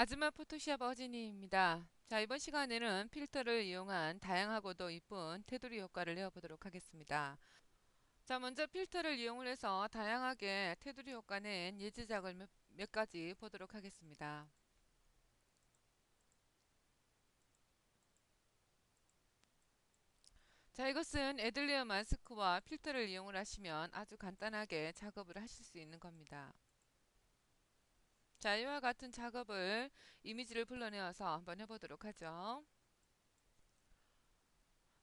아즈마 포토샵 어진이입니다. 자, 이번 시간에는 필터를 이용한 다양하고도 이쁜 테두리 효과를 내어보도록 하겠습니다. 자, 먼저 필터를 이용을 해서 다양하게 테두리 효과 낸 예제작을 몇 가지 보도록 하겠습니다. 자, 이것은 애들리어 마스크와 필터를 이용을 하시면 아주 간단하게 작업을 하실 수 있는 겁니다. 자, 이와 같은 작업을 이미지를 불러내어서 한번 해보도록 하죠.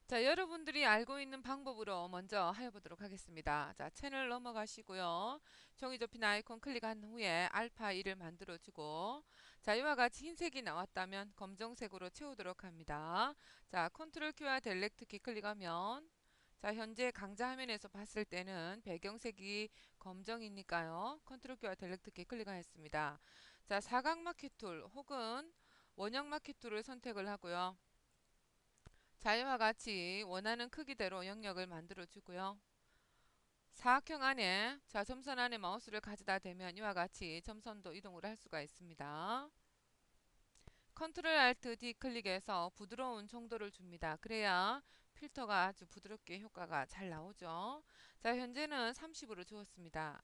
자, 여러분들이 알고 있는 방법으로 먼저 해보도록 하겠습니다. 자, 채널 넘어가시고요. 종이 접힌 아이콘 클릭한 후에 알파 1을 만들어주고, 자, 이와 같이 흰색이 나왔다면 검정색으로 채우도록 합니다. 자, 컨트롤 Q와 델렉트 키 클릭하면, 자, 현재 강좌 화면에서 봤을 때는 배경색이 검정이니까요. 컨트롤 Q와 델렉트 키 클릭하였습니다. 자, 사각 마켓 툴 혹은 원형 마켓 툴을 선택을 하고요. 자, 이와 같이 원하는 크기대로 영역을 만들어 주고요. 사각형 안에, 자, 점선 안에 마우스를 가져다 대면 이와 같이 점선도 이동을 할 수가 있습니다. 컨트롤 알트 D 클릭해서 부드러운 정도를 줍니다. 그래야 필터가 아주 부드럽게 효과가 잘 나오죠. 자, 현재는 30으로 주었습니다.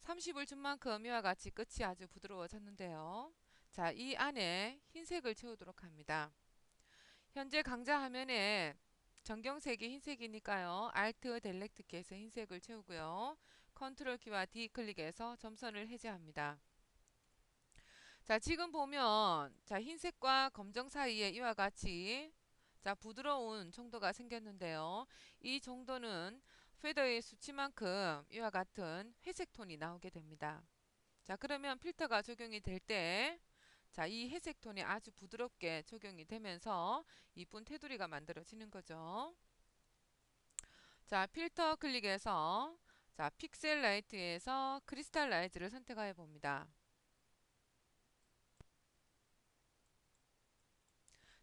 30을 준 만큼 이와 같이 끝이 아주 부드러워졌는데요. 자, 이 안에 흰색을 채우도록 합니다. 현재 강좌 화면에 전경색이 흰색이니까요. Alt 델렉트 키에서 흰색을 채우고요. 컨트롤 키와 D 클릭해서 점선을 해제합니다. 자, 지금 보면 자, 흰색과 검정 사이에 이와 같이 자, 부드러운 정도가 생겼는데요. 이 정도는 페더의 수치만큼 이와 같은 회색 톤이 나오게 됩니다. 자, 그러면 필터가 적용이 될 때, 자, 이 회색 톤이 아주 부드럽게 적용이 되면서 이쁜 테두리가 만들어지는 거죠. 자, 필터 클릭해서 자, 픽셀 라이트에서 크리스탈라이즈를 선택하여 봅니다.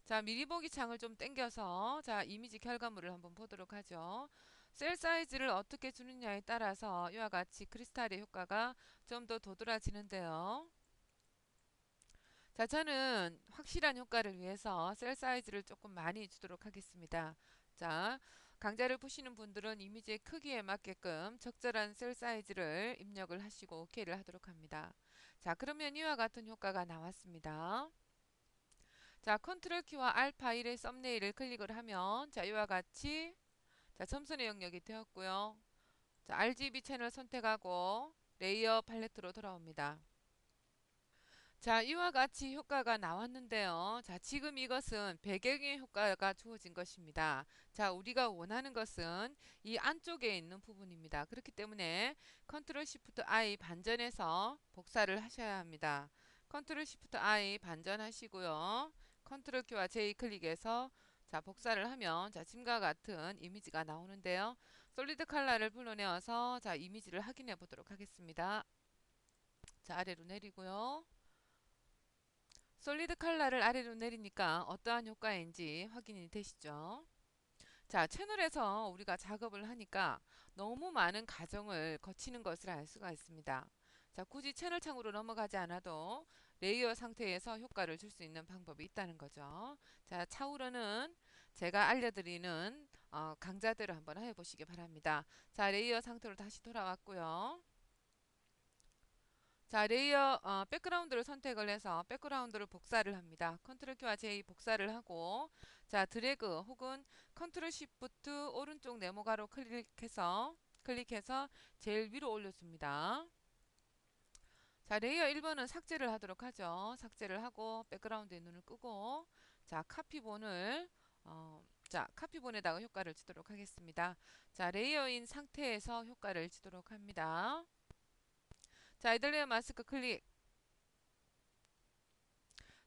자, 미리 보기 창을 좀 당겨서 자, 이미지 결과물을 한번 보도록 하죠. 셀 사이즈를 어떻게 주느냐에 따라서 이와 같이 크리스탈의 효과가 좀 더 도드라지는데요. 자, 저는 확실한 효과를 위해서 셀 사이즈를 조금 많이 주도록 하겠습니다. 자, 강좌를 보시는 분들은 이미지의 크기에 맞게끔 적절한 셀 사이즈를 입력을 하시고 OK를 하도록 합니다. 자, 그러면 이와 같은 효과가 나왔습니다. 자, 컨트롤 키와 알파 1의 썸네일을 클릭을 하면 자, 이와 같이 자, 점선의 영역이 되었고요. 자, RGB 채널 선택하고 레이어 팔레트로 돌아옵니다. 자, 이와 같이 효과가 나왔는데요. 자, 지금 이것은 배경의 효과가 주어진 것입니다. 자, 우리가 원하는 것은 이 안쪽에 있는 부분입니다. 그렇기 때문에 컨트롤 시프트 I 반전해서 복사를 하셔야 합니다. 컨트롤 시프트 I 반전하시고요. 컨트롤 키와 J 클릭해서 자, 복사를 하면 자, 지금과 같은 이미지가 나오는데요. 솔리드 컬러를 불러내어서 자, 이미지를 확인해 보도록 하겠습니다. 자, 아래로 내리고요. 솔리드 컬러를 아래로 내리니까 어떠한 효과인지 확인이 되시죠? 자, 채널에서 우리가 작업을 하니까 너무 많은 과정을 거치는 것을 알 수가 있습니다. 자, 굳이 채널 창으로 넘어가지 않아도 레이어 상태에서 효과를 줄 수 있는 방법이 있다는 거죠. 자, 차후로는 제가 알려드리는 강좌대로 한번 해보시기 바랍니다. 자, 레이어 상태로 다시 돌아왔고요. 자, 레이어 백그라운드를 선택을 해서 백그라운드를 복사를 합니다. 컨트롤 키와 J 복사를 하고 자, 드래그 혹은 컨트롤 시프트 오른쪽 네모가로 클릭해서 제일 위로 올려줍니다. 자, 레이어 1번은 삭제를 하도록 하죠. 삭제를 하고 백그라운드의 눈을 끄고 자, 카피본에다가 효과를 주도록 하겠습니다. 자, 레이어인 상태에서 효과를 주도록 합니다. 자, 애들레어 마스크 클릭.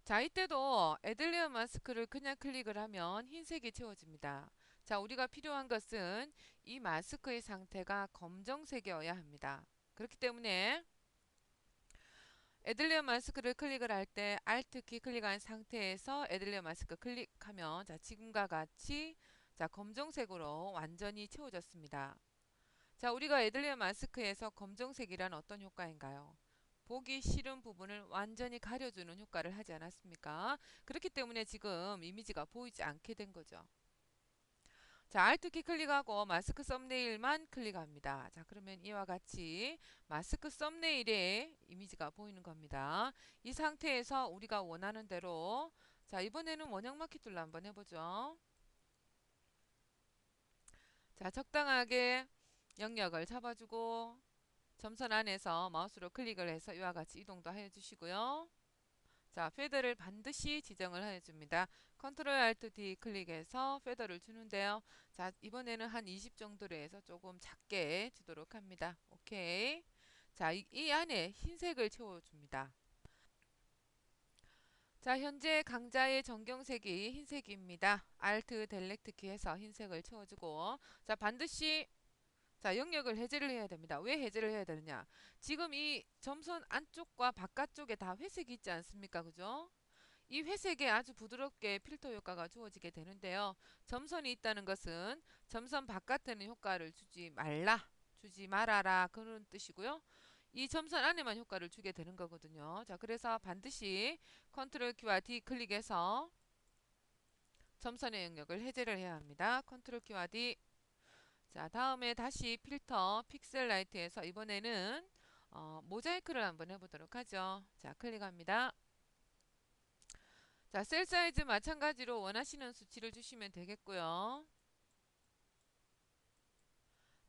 자, 이때도 애들리어 마스크를 그냥 클릭을 하면 흰색이 채워집니다. 자, 우리가 필요한 것은 이 마스크의 상태가 검정색이어야 합니다. 그렇기 때문에 애들리어 마스크를 클릭을 할 때 Alt 키 클릭한 상태에서 애들리어 마스크 클릭하면 자, 지금과 같이 자, 검정색으로 완전히 채워졌습니다. 자, 우리가 애들리어 마스크에서 검정색이란 어떤 효과인가요? 보기 싫은 부분을 완전히 가려주는 효과를 하지 않았습니까? 그렇기 때문에 지금 이미지가 보이지 않게 된 거죠. 자, Alt키 클릭하고 마스크 썸네일만 클릭합니다. 자, 그러면 이와 같이 마스크 썸네일에 이미지가 보이는 겁니다. 이 상태에서 우리가 원하는 대로 자, 이번에는 원형 마켓 툴로 한번 해보죠. 자, 적당하게 영역을 잡아주고 점선 안에서 마우스로 클릭을 해서 이와 같이 이동도 해주시고요. 자, 페더를 반드시 지정을 해줍니다. 컨트롤 알트 D 클릭해서 페더를 주는데요. 자, 이번에는 한 20 정도로 해서 조금 작게 주도록 합니다. 오케이. 자, 이 안에 흰색을 채워줍니다. 자, 현재 강좌의 전경색이 흰색입니다. Alt 델렉트 키해서 흰색을 채워주고 자, 반드시 자, 영역을 해제를 해야 됩니다. 왜 해제를 해야 되느냐? 지금 이 점선 안쪽과 바깥쪽에 다 회색이 있지 않습니까? 그죠? 이 회색에 아주 부드럽게 필터 효과가 주어지게 되는데요. 점선이 있다는 것은 점선 바깥에는 효과를 주지 말아라 그런 뜻이고요. 이 점선 안에만 효과를 주게 되는 거거든요. 자, 그래서 반드시 컨트롤 키와 D 클릭해서 점선의 영역을 해제를 해야 합니다. 컨트롤 키와 D. 자, 다음에 다시 필터 픽셀 라이트에서 이번에는 모자이크를 한번 해보도록 하죠. 자, 클릭합니다. 자, 셀 사이즈 마찬가지로 원하시는 수치를 주시면 되겠고요.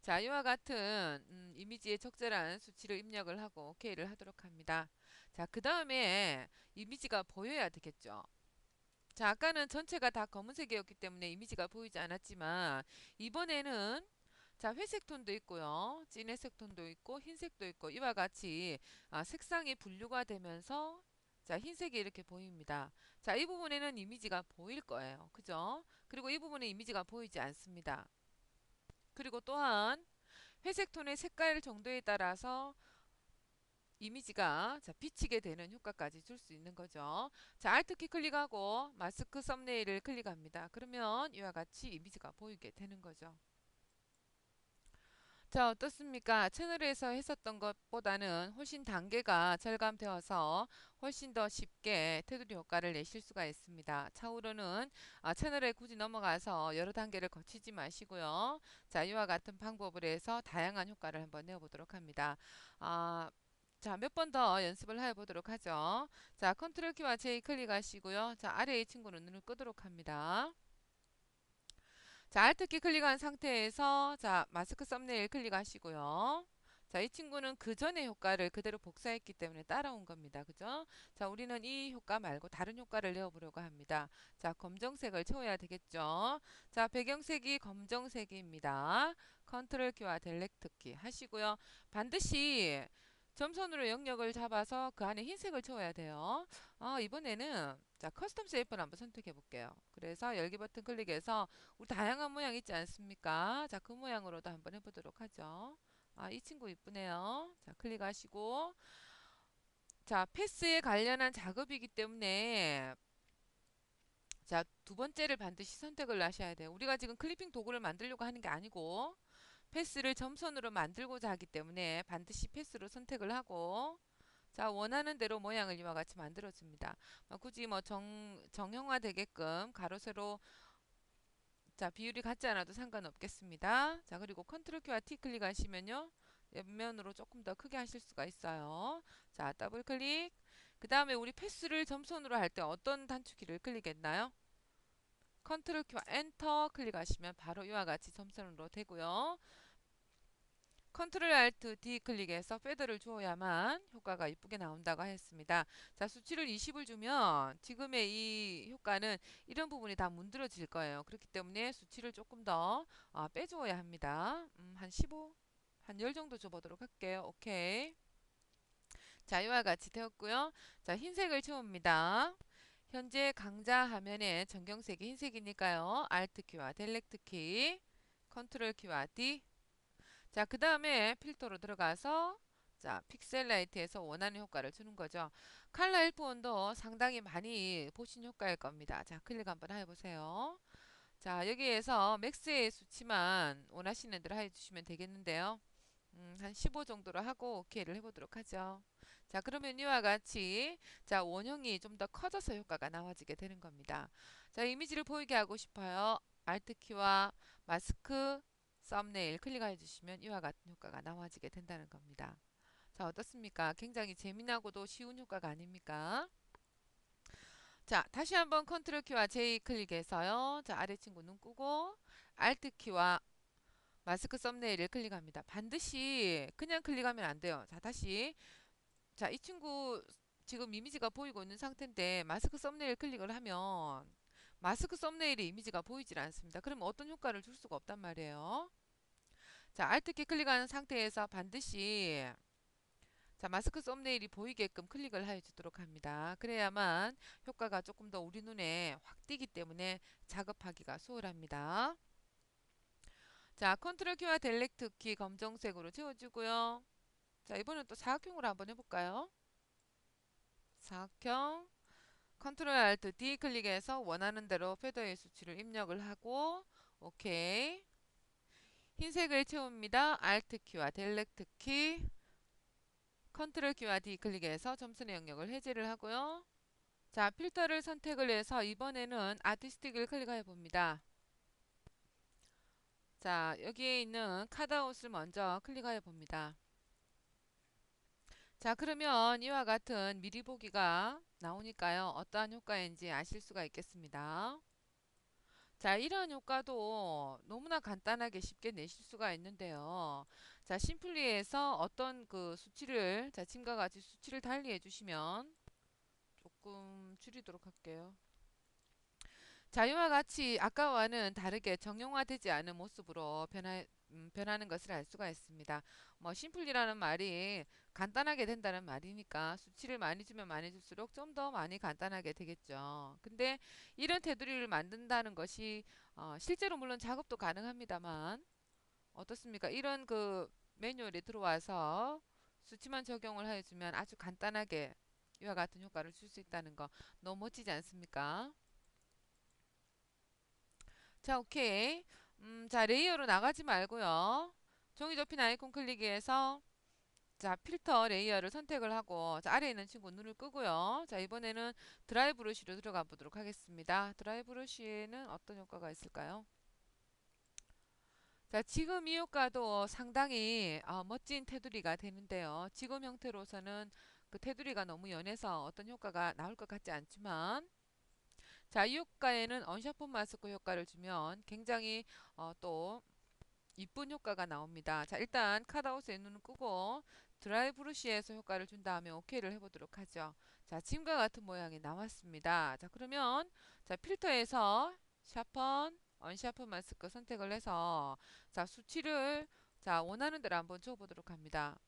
자, 이와 같은 이미지에 적절한 수치를 입력을 하고 OK를 하도록 합니다. 자, 그 다음에 이미지가 보여야 되겠죠. 자, 아까는 전체가 다 검은색이었기 때문에 이미지가 보이지 않았지만 이번에는 자, 회색 톤도 있고요. 진회색 톤도 있고 흰색도 있고 이와 같이 색상이 분류가 되면서 자, 흰색이 이렇게 보입니다. 자, 이 부분에는 이미지가 보일 거예요. 그죠? 그리고 이 부분에 이미지가 보이지 않습니다. 그리고 또한 회색 톤의 색깔 정도에 따라서 이미지가 자, 비치게 되는 효과까지 줄 수 있는 거죠. 자, Alt키 클릭하고 마스크 썸네일을 클릭합니다. 그러면 이와 같이 이미지가 보이게 되는 거죠. 자, 어떻습니까? 채널에서 했었던 것보다는 훨씬 단계가 절감되어서 훨씬 더 쉽게 테두리 효과를 내실 수가 있습니다. 차후로는 채널에 굳이 넘어가서 여러 단계를 거치지 마시고요. 자, 이와 같은 방법을 해서 다양한 효과를 한번 내어보도록 합니다. 아, 자, 몇 번 더 연습을 해보도록 하죠. 자, 컨트롤 키와 J 클릭하시고요. 자, 아래 이 친구는 눈을 끄도록 합니다. 자, Alt키 클릭한 상태에서 자, 마스크 썸네일 클릭하시고요. 자, 이 친구는 그 전의 효과를 그대로 복사했기 때문에 따라온 겁니다. 그죠? 자, 우리는 이 효과 말고 다른 효과를 내어보려고 합니다. 자, 검정색을 채워야 되겠죠? 자, 배경색이 검정색입니다. 컨트롤 키와 델렉트 키 하시고요. 반드시 점선으로 영역을 잡아서 그 안에 흰색을 채워야 돼요. 이번에는 자, 커스텀 쉐이프를 한번 선택해 볼게요. 그래서 열기 버튼 클릭해서 우리 다양한 모양 있지 않습니까? 자, 그 모양으로도 한번 해보도록 하죠. 이 친구 이쁘네요. 자, 클릭하시고 자, 패스에 관련한 작업이기 때문에 자, 두 번째를 반드시 선택을 하셔야 돼요. 우리가 지금 클리핑 도구를 만들려고 하는 게 아니고 패스를 점선으로 만들고자 하기 때문에 반드시 패스로 선택을 하고 자, 원하는 대로 모양을 이와 같이 만들어 줍니다. 굳이 뭐 정형화 되게끔 가로 세로 자, 비율이 같지 않아도 상관없겠습니다. 자, 그리고 컨트롤 키와 T 클릭하시면요. 옆면으로 조금 더 크게 하실 수가 있어요. 자, 더블 클릭. 그 다음에 우리 패스를 점선으로 할 때 어떤 단축키를 클릭했나요? 컨트롤 키와 엔터 클릭하시면 바로 이와 같이 점선으로 되고요. 컨트롤 알트 D 클릭해서 패드를 주어야만 효과가 이쁘게 나온다고 했습니다. 자, 수치를 20을 주면 지금의 이 효과는 이런 부분이 다 문드러질 거예요. 그렇기 때문에 수치를 조금 더 빼주어야 합니다. 한 15, 한 10 정도 줘보도록 할게요. 오케이. 자, 이와 같이 되었고요. 자, 흰색을 채웁니다. 현재 강좌 화면에 전경색이 흰색이니까요. Alt 키와 델렉트 키, 컨트롤 키와 D. 자, 그 다음에 필터로 들어가서 자, 픽셀 라이트에서 원하는 효과를 주는 거죠. 칼라 헬프온도 상당히 많이 보신 효과일 겁니다. 자, 클릭 한번 해보세요. 자, 여기에서 맥스의 수치만 원하시는 대로 해주시면 되겠는데요. 한 15 정도로 하고 OK를 해보도록 하죠. 자, 그러면 이와 같이 자, 원형이 좀 더 커져서 효과가 나와지게 되는 겁니다. 자, 이미지를 보이게 하고 싶어요. Alt 키와 마스크 썸네일 클릭해 주시면 이와 같은 효과가 나와지게 된다는 겁니다. 자, 어떻습니까? 굉장히 재미나고도 쉬운 효과가 아닙니까? 자, 다시 한번 컨트롤 키와 J 클릭해서요. 자, 아래 친구 눈 끄고 Alt 키와 마스크 썸네일을 클릭합니다. 반드시 그냥 클릭하면 안 돼요. 자, 다시. 자, 이 친구 지금 이미지가 보이고 있는 상태인데 마스크 썸네일 클릭을 하면 마스크 썸네일의 이미지가 보이질 않습니다. 그러면 어떤 효과를 줄 수가 없단 말이에요. 자, Alt키 클릭한 상태에서 반드시 자, 마스크 썸네일이 보이게끔 클릭을 해 주도록 합니다. 그래야만 효과가 조금 더 우리 눈에 확 띄기 때문에 작업하기가 수월합니다. 자, 컨트롤 키와 델렉트 키 검정색으로 채워주고요. 자, 이번엔 또 사각형으로 한번 해볼까요? 사각형 컨트롤 알트 D 클릭해서 원하는 대로 패더의 수치를 입력을 하고 오케이. 흰색을 채웁니다. Alt 키와 델렉트 키 컨트롤 키와 D 클릭해서 점선의 영역을 해제를 하고요. 자, 필터를 선택을 해서 이번에는 아티스틱을 클릭해 봅니다. 자, 여기에 있는 컷아웃을 먼저 클릭해 봅니다. 자, 그러면 이와 같은 미리 보기가 나오니까요. 어떠한 효과인지 아실 수가 있겠습니다. 자, 이러한 효과도 너무나 간단하게 쉽게 내실 수가 있는데요. 자, 심플리에서 어떤 그 수치를, 자, 지금과 같이 수치를 달리 해주시면 조금 줄이도록 할게요. 자, 이와 같이 아까와는 다르게 정형화되지 않은 모습으로 변하는 것을 알 수가 있습니다. 뭐 심플이라는 말이 간단하게 된다는 말이니까 수치를 많이 주면 많이 줄수록 좀 더 많이 간단하게 되겠죠. 근데 이런 테두리를 만든다는 것이 실제로 물론 작업도 가능합니다만 어떻습니까? 이런 그 매뉴얼이 들어와서 수치만 적용을 해주면 아주 간단하게 이와 같은 효과를 줄 수 있다는 거 너무 멋지지 않습니까? 자, 오케이. 자, 레이어로 나가지 말고요. 종이 접힌 아이콘 클릭해서 자, 필터 레이어를 선택을 하고 자, 아래에 있는 친구 눈을 끄고요. 자, 이번에는 드라이 브러쉬로 들어가 보도록 하겠습니다. 드라이 브러쉬에는 어떤 효과가 있을까요? 자, 지금 이 효과도 상당히 멋진 테두리가 되는데요. 지금 형태로서는 그 테두리가 너무 연해서 어떤 효과가 나올 것 같지 않지만 자, 이 효과에는 언샤폰 마스크 효과를 주면 굉장히 또 이쁜 효과가 나옵니다. 자, 일단 컷아웃의 눈을 끄고 드라이 브러쉬에서 효과를 준 다음에 OK를 해보도록 하죠. 자, 지금과 같은 모양이 나왔습니다. 자, 그러면 자, 필터에서 샤펀, 언샤펀 마스크 선택을 해서 자, 수치를 자, 원하는 대로 한번 줘보도록 합니다.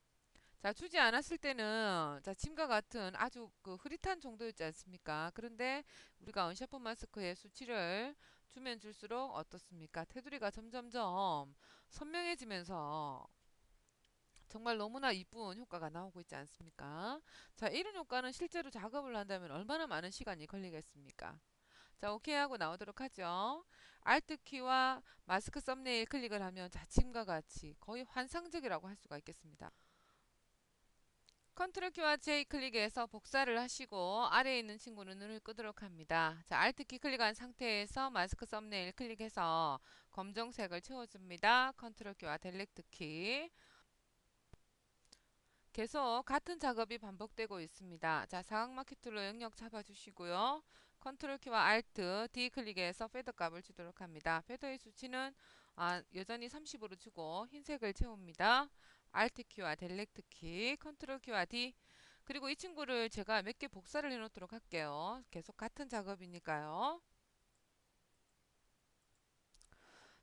자, 주지 않았을 때는 자, 지금과 같은 아주 그 흐릿한 정도였지 않습니까? 그런데 우리가 언샤폰 마스크의 수치를 주면 줄수록 어떻습니까? 테두리가 점점점 선명해지면서 정말 너무나 이쁜 효과가 나오고 있지 않습니까? 자, 이런 효과는 실제로 작업을 한다면 얼마나 많은 시간이 걸리겠습니까? 자, 오케이 하고 나오도록 하죠. Alt 키와 마스크 썸네일 클릭을 하면 자, 지금과 같이 거의 환상적이라고 할 수가 있겠습니다. 컨트롤 키와 J 클릭해서 복사를 하시고 아래에 있는 친구는 눈을 끄도록 합니다. 자, Alt 키 클릭한 상태에서 마스크 썸네일 클릭해서 검정색을 채워줍니다. 컨트롤 키와 델렉트 키. 계속 같은 작업이 반복되고 있습니다. 자, 사각 마케트로 영역 잡아주시고요. 컨트롤 키와 Alt D 클릭해서 패더 값을 주도록 합니다. 패더의 수치는 여전히 30으로 주고 흰색을 채웁니다. Alt 키와 델렉트 키, 컨트롤 키와 D. 그리고 이 친구를 제가 몇 개 복사를 해 놓도록 할게요. 계속 같은 작업이니까요.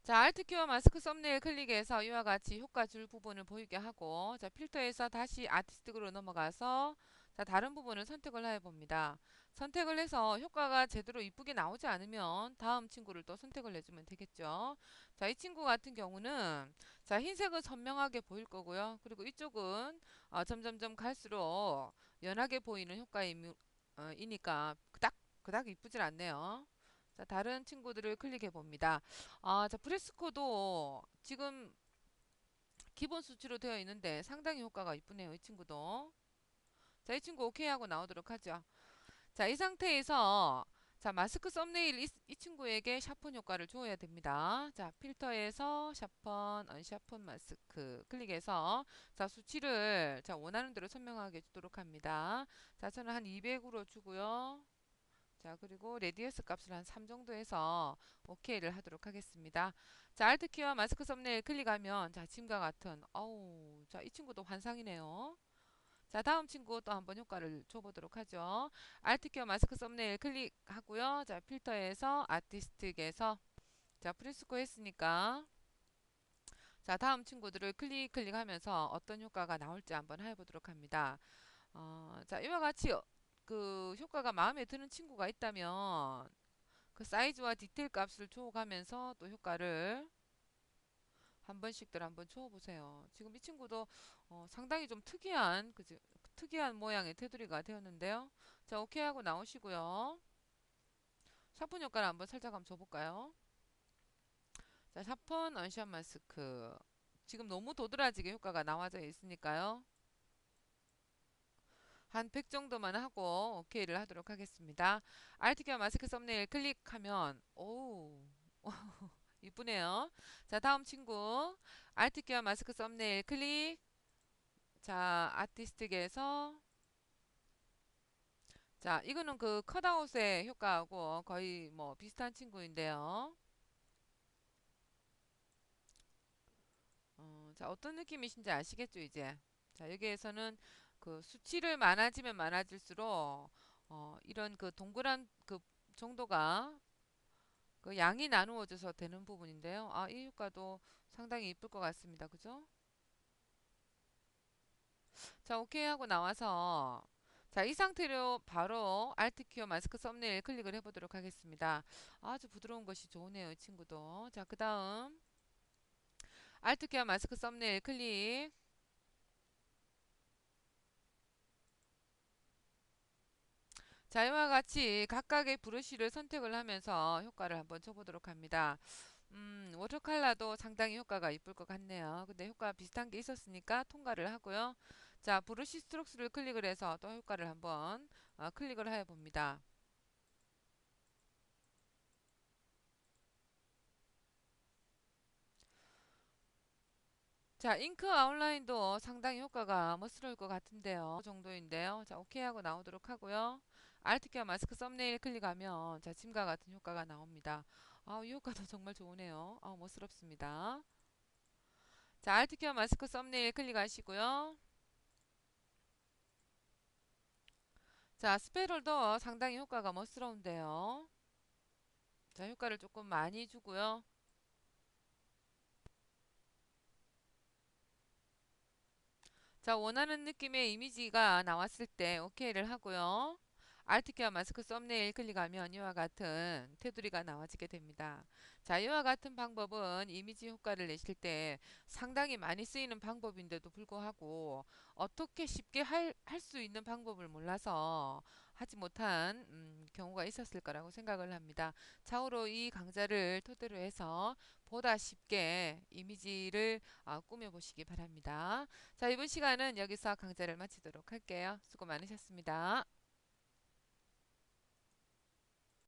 자, Alt 키와 마스크 썸네일 클릭해서 이와 같이 효과 줄 부분을 보이게 하고 자, 필터에서 다시 아티스틱으로 넘어가서 자, 다른 부분을 선택을 해 봅니다. 선택을 해서 효과가 제대로 이쁘게 나오지 않으면 다음 친구를 또 선택을 해주면 되겠죠. 자, 이 친구 같은 경우는 자, 흰색은 선명하게 보일 거고요. 그리고 이쪽은 점점점 갈수록 연하게 보이는 효과이니까 그닥 이쁘질 않네요. 자, 다른 친구들을 클릭해 봅니다. 자, 프레스코도 지금 기본 수치로 되어 있는데 상당히 효과가 이쁘네요. 이 친구도. 자, 이 친구 오케이 하고 나오도록 하죠. 자, 이 상태에서 자, 마스크 썸네일 이 친구에게 샤폰 효과를 줘야 됩니다. 자, 필터에서 샤폰, 언샤폰 마스크 클릭해서 자, 수치를 자, 원하는 대로 선명하게 주도록 합니다. 자, 저는 한 200으로 주고요. 자, 그리고 레디어스 값을 한 3 정도 해서 OK를 하도록 하겠습니다. 자, Alt 키와 마스크 썸네일 클릭하면 자, 지금과 같은 어우, 자, 이 친구도 환상이네요. 자, 다음 친구 또 한번 효과를 줘보도록 하죠. Alt 키와 마스크 썸네일 클릭하고요. 자, 필터에서 아티스트에서 자, 프리스코 했으니까 자, 다음 친구들을 클릭하면서 어떤 효과가 나올지 한번 해보도록 합니다. 자, 이와 같이 그 효과가 마음에 드는 친구가 있다면 그 사이즈와 디테일 값을 줘가면서 또 효과를 한 번씩들 한번 줘보세요. 지금 이 친구도 상당히 좀 특이한 모양의 테두리가 되었는데요. 자, 오케이 하고 나오시고요. 샤폰 효과를 한번 살짝 한번 줘볼까요? 자, 샤폰 언샷 마스크. 지금 너무 도드라지게 효과가 나와져 있으니까요. 한 100 정도만 하고 오케이를 하도록 하겠습니다. 알트키와 마스크 썸네일 클릭하면 오 이쁘네요. 자, 다음 친구 알트키와 마스크 썸네일 클릭. 자, 아티스트에서 자, 이거는 그 컷아웃의 효과하고 거의 뭐 비슷한 친구인데요. 자, 어떤 느낌이신지 아시겠죠, 이제? 자, 여기에서는 그 수치를 많아지면 많아질수록 이런 그 동그란 그 정도가 그 양이 나누어져서 되는 부분인데요. 아, 이 효과도 상당히 이쁠 것 같습니다. 그죠? 자, 오케이 하고 나와서 자, 이 상태로 바로 Alt 키와 마스크 썸네일 클릭을 해보도록 하겠습니다. 아주 부드러운 것이 좋으네요, 이 친구도. 자, 그 다음 Alt 키와 마스크 썸네일 클릭. 자, 이와 같이 각각의 브러쉬를 선택을 하면서 효과를 한번 줘보도록 합니다. 워터 컬러도 상당히 효과가 이쁠 것 같네요. 근데 효과 비슷한 게 있었으니까 통과를 하고요. 자, 브러쉬 스트록스를 클릭을 해서 또 효과를 한번 클릭을 해 봅니다. 자, 잉크 아웃라인도 상당히 효과가 멋스러울 것 같은데요. 그 정도인데요. 자, 오케이 하고 나오도록 하고요. 알트키와 마스크 썸네일 클릭하면 자, 짐과 같은 효과가 나옵니다. 아, 이 효과도 정말 좋으네요. 아, 멋스럽습니다. 자, 알트키와 마스크 썸네일 클릭하시고요. 자, 스페럴도 상당히 효과가 멋스러운데요. 자, 효과를 조금 많이 주고요. 자, 원하는 느낌의 이미지가 나왔을 때 OK를 하고요. Alt키와 마스크 썸네일 클릭하면 이와 같은 테두리가 나와지게 됩니다. 자, 이와 같은 방법은 이미지 효과를 내실 때 상당히 많이 쓰이는 방법인데도 불구하고 어떻게 쉽게 할 수 있는 방법을 몰라서 하지 못한 경우가 있었을 거라고 생각을 합니다. 차후로 이 강좌를 토대로 해서 보다 쉽게 이미지를 꾸며보시기 바랍니다. 자, 이번 시간은 여기서 강좌를 마치도록 할게요. 수고 많으셨습니다.